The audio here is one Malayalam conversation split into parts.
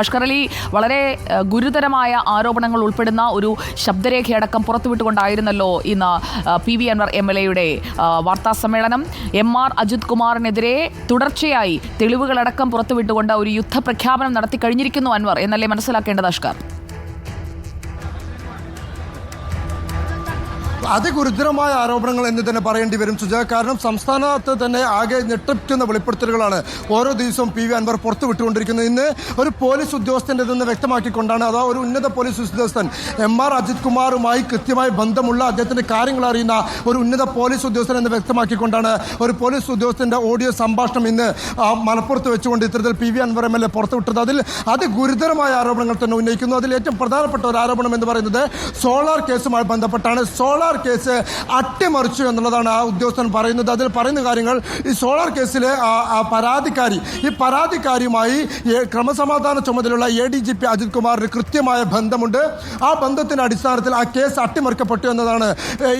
അഷ്കർ അലി, വളരെ ഗുരുതരമായ ആരോപണങ്ങൾ ഉൾപ്പെടുന്ന ഒരു ശബ്ദരേഖയടക്കം പുറത്തുവിട്ടുകൊണ്ടായിരുന്നല്ലോ ഇന്ന് PV അൻവർ MLA-യുടെ വാർത്താ സമ്മേളനം. MR അജിത് കുമാറിനെതിരെ തുടർച്ചയായി തെളിവുകളടക്കം പുറത്തുവിട്ടുകൊണ്ട് ഒരു യുദ്ധപ്രഖ്യാപനം നടത്തി കഴിഞ്ഞിരിക്കുന്നു അൻവർ എന്നല്ലേ മനസ്സിലാക്കേണ്ടത് അഷ്കർ? അതിഗുരുതരമായ ആരോപണങ്ങൾ എന്ന് തന്നെ പറയേണ്ടി വരും സുജ. കാരണം സംസ്ഥാനത്ത് തന്നെ ആകെ ഞെട്ടിക്കുന്ന വെളിപ്പെടുത്തലുകളാണ് ഓരോ ദിവസവും PV അൻവർ പുറത്തുവിട്ടുകൊണ്ടിരിക്കുന്നത്. ഇന്ന് ഒരു പോലീസ് ഉദ്യോഗസ്ഥൻ്റെതെന്ന് വ്യക്തമാക്കിക്കൊണ്ടാണ്, അഥവാ ഒരു ഉന്നത പോലീസ് ഉദ്യോഗസ്ഥൻ MR അജിത് കുമാറുമായി കൃത്യമായി ബന്ധമുള്ള അദ്ദേഹത്തിന്റെ കാര്യങ്ങൾ അറിയുന്ന ഒരു ഉന്നത പോലീസ് ഉദ്യോഗസ്ഥൻ എന്ന് വ്യക്തമാക്കിക്കൊണ്ടാണ് ഒരു പോലീസ് ഉദ്യോഗസ്ഥന്റെ ഓഡിയോ സംഭാഷണം ഇന്ന് മലപ്പുറത്ത് വെച്ചുകൊണ്ട് ഇത്തരത്തിൽ PV അൻവർ MLA പുറത്തുവിട്ടത്. അതിൽ അതിഗുരുതരമായ ആരോപണങ്ങൾ തന്നെ ഉന്നയിക്കുന്നു. അതിൽ ഏറ്റവും പ്രധാനപ്പെട്ട ഒരു ആരോപണം എന്ന് പറയുന്നത് സോളാർ കേസുമായി ബന്ധപ്പെട്ടാണ്. സോളാർ കേസ് അട്ടിമറിച്ചു എന്നുള്ളതാണ് ആ ഉദ്യോഗസ്ഥൻ പറയുന്നത്. അതിൽ പറയുന്ന കാര്യങ്ങൾ, ഈ സോളാർ കേസിലെ ഈ പരാതിക്കാരിയുമായി ക്രമസമാധാന ചുമതലയുള്ള ADGP അജിത് കുമാറിന് കൃത്യമായ ബന്ധമുണ്ട്. ആ ബന്ധത്തിന്റെ അടിസ്ഥാനത്തിൽ ആ കേസ് അട്ടിമറിക്കപ്പെട്ടു എന്നതാണ്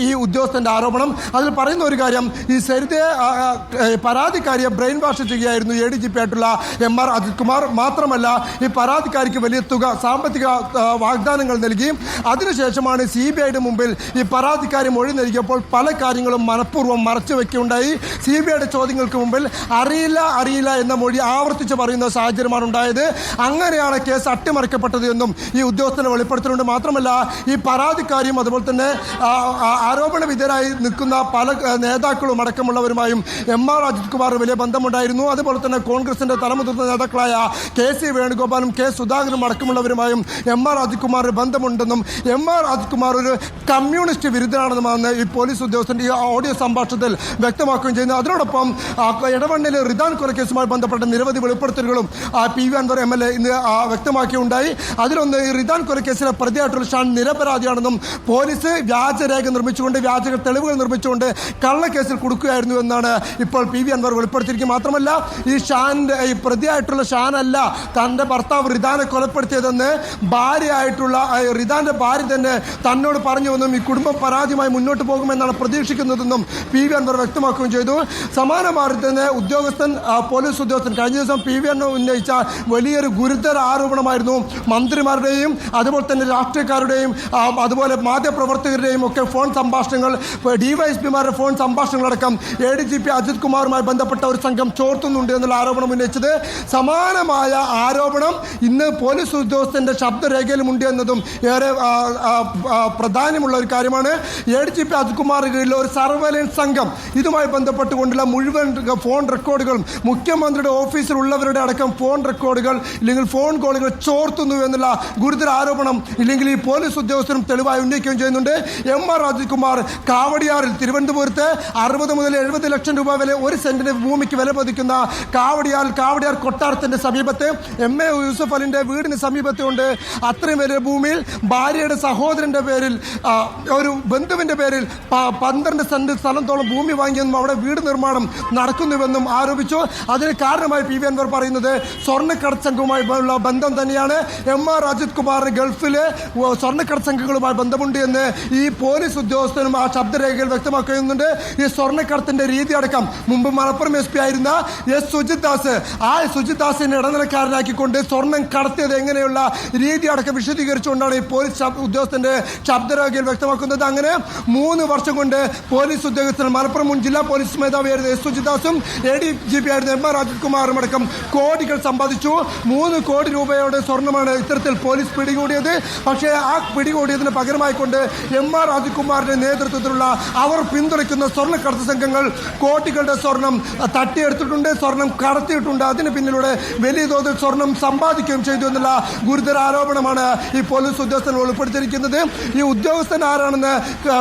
ഈ ഉദ്യോഗസ്ഥന്റെ ആരോപണം. അതിൽ പറയുന്ന ഒരു കാര്യം, ഈ സരിതയെ പരാതിക്കാരിയെ ബ്രെയിൻ വാഷ് ചെയ്യുകയായിരുന്നു ADGP ആയിട്ടുള്ള MR അജിത് കുമാർ. മാത്രമല്ല, ഈ പരാതിക്കാരിക്ക് വലിയ തുക സാമ്പത്തിക വാഗ്ദാനങ്ങൾ നൽകിയും അതിനുശേഷമാണ് CBIയുടെ മുമ്പിൽ ഈ പരാതിക്കാരി മൊഴി നൽകിയപ്പോൾ പല കാര്യങ്ങളും മനഃപൂർവ്വം മറച്ചു വെക്കുകയുണ്ടായി. CBIയുടെ ചോദ്യങ്ങൾക്ക് മുമ്പിൽ അറിയില്ല എന്ന മൊഴി ആവർത്തിച്ച് പറയുന്ന സാഹചര്യമാണ് ഉണ്ടായത്. അങ്ങനെയാണ് കേസ് അട്ടിമറിക്കപ്പെട്ടത് എന്നും ഈ ഉദ്യോഗസ്ഥനെ വെളിപ്പെടുത്തുന്നുണ്ട്. മാത്രമല്ല, ഈ പരാതിക്കാരിയും അതുപോലെ തന്നെ ആരോപണ വിധേയരായി നിൽക്കുന്ന പല നേതാക്കളും അടക്കമുള്ളവരുമായും MR അജിത് കുമാർ വലിയ ബന്ധമുണ്ടായിരുന്നു. അതുപോലെ തന്നെ കോൺഗ്രസിന്റെ തലമുതിർന്ന നേതാക്കളായ KC വേണുഗോപാലും K സുധാകരനും അടക്കമുള്ളവരുമായും MR അജിത് കുമാറിന് ബന്ധമുണ്ടെന്നും MR അജിത് കുമാർ ഒരു കമ്മ്യൂണിസ്റ്റ് വിരുദ്ധനാണെന്നുമാണ് ഈ പോലീസ് ഉദ്യോഗസ്ഥന്റെ ഈ ഓഡിയോ സംഭാഷണത്തിൽ വ്യക്തമാക്കുകയും ചെയ്യുന്നത്. അതിനോടൊപ്പം ഇടവണ്ണിലെ റിദാൻ കൊലക്കേസുമായി ബന്ധപ്പെട്ട നിരവധി വെളിപ്പെടുത്തലുകളും PV അൻവർ MLA ഇന്ന് വ്യക്തമാക്കിയുണ്ടായി. അതിലൊന്ന്, ഈ റിദാൻ കൊലക്കേസിലെ പ്രതിയായിട്ടുള്ള ഷാൻ നിരപരാധിയാണെന്നും പോലീസ് വ്യാജരേഖ നിർമ്മിച്ചുകൊണ്ട് വ്യാജ തെളിവുകൾ നിർമ്മിച്ചുകൊണ്ട് കള്ളക്കേസിൽ കൊടുക്കുകയായിരുന്നു എന്നാണ് ഇപ്പോൾ PV അൻവർ വെളിപ്പെടുത്തിയിരിക്കുന്നത്. മാത്രമല്ല, ഈ പ്രതിയായിട്ടുള്ള ഷാനല്ല തൻ്റെ ഭർത്താവ് റിദാനെ കൊലപ്പെടുത്തിയതെന്ന് ഭാര്യയായിട്ടുള്ള റിദാന്റെ ഭാര്യ തന്നെ തന്നോട് പറഞ്ഞുവെന്നും ഈ കുടുംബം പരാതിയുമായി മുന്നോട്ട് പോകുമെന്നാണ് പ്രതീക്ഷിക്കുന്നതെന്നും PV അൻവർ വ്യക്തമാക്കുകയും ചെയ്തു. സമാനമായി തന്നെ പോലീസ് ഉദ്യോഗസ്ഥൻ കഴിഞ്ഞ ദിവസം PV അൻവർ ഉന്നയിച്ച വലിയൊരു ഗുരുതര ആരോപണമായിരുന്നു മന്ത്രിമാരുടെയും അതുപോലെ തന്നെ രാഷ്ട്രീയക്കാരുടെയും അതുപോലെ മാധ്യമപ്രവർത്തകരുടെയും ഒക്കെ ഫോൺ സംഭാഷണങ്ങൾ, DYSPമാരുടെ ഫോൺ സംഭാഷണങ്ങളടക്കം ADGP അജിത് കുമാറുമായി ബന്ധപ്പെട്ട ഒരു സംഘം ചോർത്തുന്നുണ്ട് എന്നുള്ള ആരോപണം ഉന്നയിച്ചത്. സമാനമായ ആരോപണം ഇന്ന് പോലീസ് ഉദ്യോഗസ്ഥന്റെ ശബ്ദരേഖയിലുമുണ്ട് എന്നതും ഏറെ പ്രാധാന്യമുള്ള ഒരു കാര്യമാണ്. ADGP അജിത് കുമാറിന് കീഴിൽ ഒരു സർവൈലൻസ് സംഘം ഇതുമായി ബന്ധപ്പെട്ടുകൊണ്ടുള്ള മുഴുവൻ ഫോൺ റെക്കോർഡുകളും മുഖ്യമന്ത്രിയുടെ ഓഫീസിലുള്ളവരുടെ അടക്കം ഫോൺ റെക്കോർഡുകൾ ഇല്ലെങ്കിൽ ഫോൺ കോളുകൾ ചോർത്തുന്നു എന്നുള്ള ഗുരുതര ആരോപണം ഇല്ലെങ്കിൽ ഈ പോലീസ് ഉദ്യോഗസ്ഥരും തെളിവായി ഉന്നയിക്കുകയും ചെയ്യുന്നുണ്ട്. MR അജിത് കുമാർ കാവടിയാറിൽ തിരുവനന്തപുരത്ത് 60 മുതൽ 70 ലക്ഷം രൂപ വില ഒരു സെന്റിന് ഭൂമിക്ക് വില പതിക്കുന്ന കാവടിയാർ കൊട്ടാരത്തിന്റെ സമീപത്ത് MA യൂസഫ് അലിന്റെ വീടിന് സമീപത്തുകൊണ്ട് അത്രയും വലിയ ഭൂമിയിൽ ഭാര്യയുടെ സഹോദരന്റെ പേരിൽ ഒരു ബന്ധുവിന്റെ പേരിൽ 12 സെന്റ് സ്ഥലത്തോളം ഭൂമി വാങ്ങിയെന്നും അവിടെ വീട് നിർമ്മാണം നടക്കുന്നുവെന്നും ആരോപിച്ചു. അതിന് കാരണമായി PV അൻവർ പറയുന്നത് സ്വർണ്ണക്കടത്ത് സംഘവുമായി ഉള്ള ബന്ധം തന്നെയാണ്. MR അജിത് കുമാറിന് ഗൾഫിലെ സ്വർണ്ണക്കടത്ത് സംഘങ്ങളുമായി ബന്ധമുണ്ട് എന്ന് ഈ പോലീസ് ഉദ്യോഗസ്ഥനും ആ ശബ്ദരേഖയിൽ വ്യക്തമാക്കുന്നുണ്ട്. ഈ സ്വർണ്ണക്കടത്തിന്റെ രീതി അടക്കം മുമ്പ് മലപ്പുറം SP ആയിരുന്ന സുജിത് ദാസിനെ ഇടനിലക്കാരനാക്കിക്കൊണ്ട് സ്വർണം കടത്തിയത് എങ്ങനെയുള്ള രീതി അടക്കം വിശദീകരിച്ചുകൊണ്ടാണ് ഈ പോലീസ് ഉദ്യോഗസ്ഥന്റെ ശബ്ദരേഖയിൽ വ്യക്തമാക്കുന്നത്. അങ്ങനെ 3 വർഷം കൊണ്ട് പോലീസ് ഉദ്യോഗസ്ഥൻ മലപ്പുറം മുൻ ജില്ലാ പോലീസ് മേധാവിയായിരുന്ന സുജിത് ദാസും ADGP ആയിരുന്ന MR അജിത് കുമാറും അടക്കം കോടികൾ സമ്പാദിച്ചു. 3 കോടി രൂപയുടെ സ്വർണ്ണമാണ് ഇത്തരത്തിൽ പോലീസ് പിടികൂടിയത്. പക്ഷേ ആ പിടികൂടിയതിന് പകരമായിക്കൊണ്ട് MR അജിത് കുമാറിന്റെ നേതൃത്വത്തിലുള്ള അവർ പിന്തുണയ്ക്കുന്ന സ്വർണ്ണക്കടത്ത് സംഘങ്ങൾ കോടികളുടെ സ്വർണം തട്ടിയെടുത്തിട്ടുണ്ട്, സ്വർണം കടത്തിയിട്ടുണ്ട്. അതിന് പിന്നിലൂടെ വലിയ തോതിൽ സ്വർണം സമ്പാദിക്കുകയും ചെയ്തു എന്നുള്ള ഗുരുതര ആരോപണമാണ് ഈ പോലീസ് ഉദ്യോഗസ്ഥൻ ഉൾപ്പെടുത്തിയിരിക്കുന്നത്. ഈ ഉദ്യോഗസ്ഥൻ ആരാണെന്ന്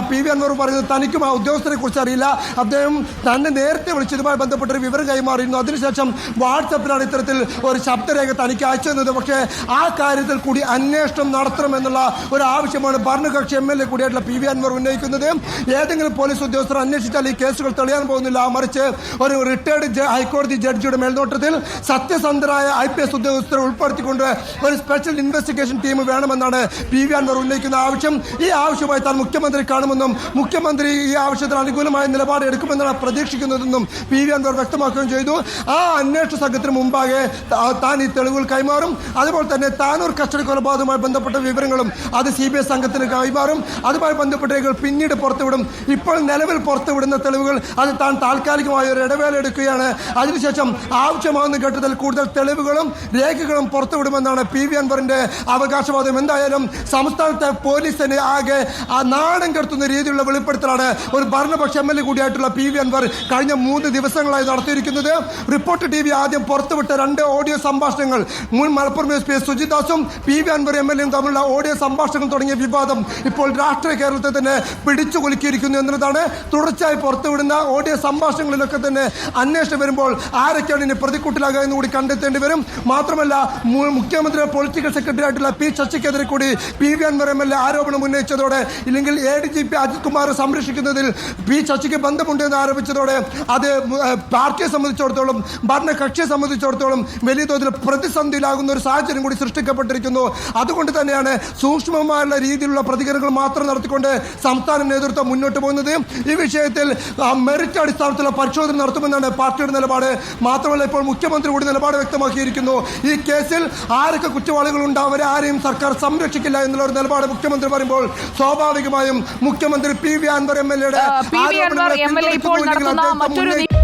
PV അൻവർ പറയുന്നത് തനിക്കും ആ ഉദ്യോഗസ്ഥനെ കുറിച്ച് അറിയില്ല. അദ്ദേഹം തന്നെ നേരത്തെ വിളിച്ചതുമായി ബന്ധപ്പെട്ടൊരു വിവരം കൈമാറിയിരുന്നു. അതിനുശേഷം വാട്സപ്പിലാണ് ഇത്തരത്തിൽ ഒരു ശബ്ദരേഖ തനിക്ക് അയച്ചത്. പക്ഷേ ആ കാര്യത്തിൽ കൂടി അന്വേഷണം നടത്തണമെന്നുള്ള ഒരു ആവശ്യമാണ് ഭരണകക്ഷി MLA കൂടിയായിട്ടുള്ള PV അൻവർ ഉന്നയിക്കുന്നത്. ഏതെങ്കിലും പോലീസ് ഉദ്യോഗസ്ഥർ അന്വേഷിച്ചാൽ ഈ കേസുകൾ തെളിയാൻ പോകുന്നില്ല. മറിച്ച് ഒരു റിട്ടയർഡ് ഹൈക്കോടതി ജഡ്ജിയുടെ മേൽനോട്ടത്തിൽ സത്യസന്ധരായ IPS ഉദ്യോഗസ്ഥരെ ഉൾപ്പെടുത്തിക്കൊണ്ട് ഒരു സ്പെഷ്യൽ ഇൻവെസ്റ്റിഗേഷൻ ടീം വേണമെന്നാണ് PV അൻവർ ഉന്നയിക്കുന്ന ആവശ്യം. ഈ ആവശ്യമായി താൻ മുഖ്യമന്ത്രി കാണുമെന്നും മുഖ്യമന്ത്രി ഈ ആവശ്യത്തിന് അനുകൂലമായ നിലപാട് എടുക്കുമെന്നാണ് പ്രതീക്ഷിക്കുന്നതെന്നും പി വി അൻവർ വ്യക്തമാക്കുകയും ചെയ്തു. ആ അന്വേഷണ സംഘത്തിന് മുമ്പാകെ താൻ ഈ തെളിവുകൾ കൈമാറും. അതുപോലെ തന്നെ താനൂർ കസ്റ്റഡി കൊലപാതകവുമായി ബന്ധപ്പെട്ട വിവരങ്ങളും അത് CBI സംഘത്തിന് കൈമാറും. അതുമായി ബന്ധപ്പെട്ട രേഖകൾ പിന്നീട് പുറത്തുവിടും. ഇപ്പോൾ നിലവിൽ പുറത്തുവിടുന്ന തെളിവുകൾ അത് താൻ താൽക്കാലികമായ ഒരു ഇടവേള എടുക്കുകയാണ്. അതിനുശേഷം ആവശ്യമാകുന്ന ഘട്ടത്തിൽ കൂടുതൽ തെളിവുകളും രേഖകളും പുറത്തുവിടുമെന്നാണ് പി വി അൻവറിന്റെ അവകാശവാദം. എന്തായാലും സംസ്ഥാനത്തെ പോലീസിനെ ആകെ നാണം കെടുത്തുന്ന രീതിയിലുള്ള വെളിപ്പെടുത്തലാണ് ഒരു ഭരണപക്ഷ MLA കൂടിയായിട്ടുള്ള പി വി അൻവർ കഴിഞ്ഞ 3 ദിവസങ്ങളായി നടത്തിയിരിക്കുന്നത്. റിപ്പോർട്ടർ TV ആദ്യം പുറത്തുവിട്ട 2 ഓഡിയോ സംഭാഷണങ്ങൾ മുൻ മലപ്പുറം SP സുജിദാസും പി വി അൻവർ MLA തമ്മിലുള്ള ഓഡിയോ സംഭാഷണം തുടങ്ങിയ വിവാദം ഇപ്പോൾ രാഷ്ട്രീയ കേരളത്തെ തന്നെ പിടിച്ചു കുലുക്കിയിരിക്കുന്നു എന്നതാണ്. തുടർച്ചയായി പുറത്തുവിടുന്ന ഓഡിയോ സംഭാഷണങ്ങളിലൊക്കെ തന്നെ അന്വേഷണം വരുമ്പോൾ ആരൊക്കെയാണ് ഇനി പ്രതിക്കൂട്ടിലാകുക എന്ന് കൂടി കണ്ടെത്തേണ്ടി വരും. മാത്രമല്ല മുഖ്യമന്ത്രിയുടെ പൊളിറ്റിക്കൽ സെക്രട്ടറി ആയിട്ടുള്ള പി ശശിക്കെതിരെ കൂടി പി വി അൻവർ MLA ആരോപണം ഉന്നയിച്ചതോടെ ഇല്ലെങ്കിൽ ADGP അജിത് കുമാർ സംരക്ഷിക്കുന്നതിൽ പി ശശിക്ക് ബന്ധമുണ്ടെന്ന് ആരോപിച്ചതോടെ അത് പാർട്ടിയെ സംബന്ധിച്ചിടത്തോളം ഭരണകക്ഷിയെ സംബന്ധിച്ചിടത്തോളം വലിയ തോതിൽ പ്രതിസന്ധിയിലാകുന്ന ഒരു സാഹചര്യം കൂടി സൃഷ്ടിക്കപ്പെട്ടിരിക്കുന്നു. അതുകൊണ്ട് തന്നെയാണ് സൂക്ഷ്മമായുള്ള രീതിയിലുള്ള പ്രതികരണങ്ങൾ മാത്രം നടത്തിക്കൊണ്ട് സംസ്ഥാന നേതൃത്വം മുന്നോട്ട് പോകുന്നത്. ഈ വിഷയത്തിൽ മെറിറ്റ് അടിസ്ഥാനത്തിലുള്ള പരിശോധന നടത്തുമെന്നാണ് പാർട്ടിയുടെ നിലപാട്. മാത്രമല്ല ഇപ്പോൾ മുഖ്യമന്ത്രി കൂടി നിലപാട് വ്യക്തമാക്കിയിരിക്കുന്നു. ഈ കേസിൽ ആരൊക്കെ കുറ്റവാളികളുണ്ട് അവരെ ആരെയും സർക്കാർ സംരക്ഷിക്കില്ല എന്നുള്ള ഒരു നിലപാട് മുഖ്യമന്ത്രി പറയുമ്പോൾ സ്വാഭാവികമായും മുഖ്യമന്ത്രി പി വി അൻവർ MLA ഇപ്പോൾ നടത്തുന്ന മറ്റൊരു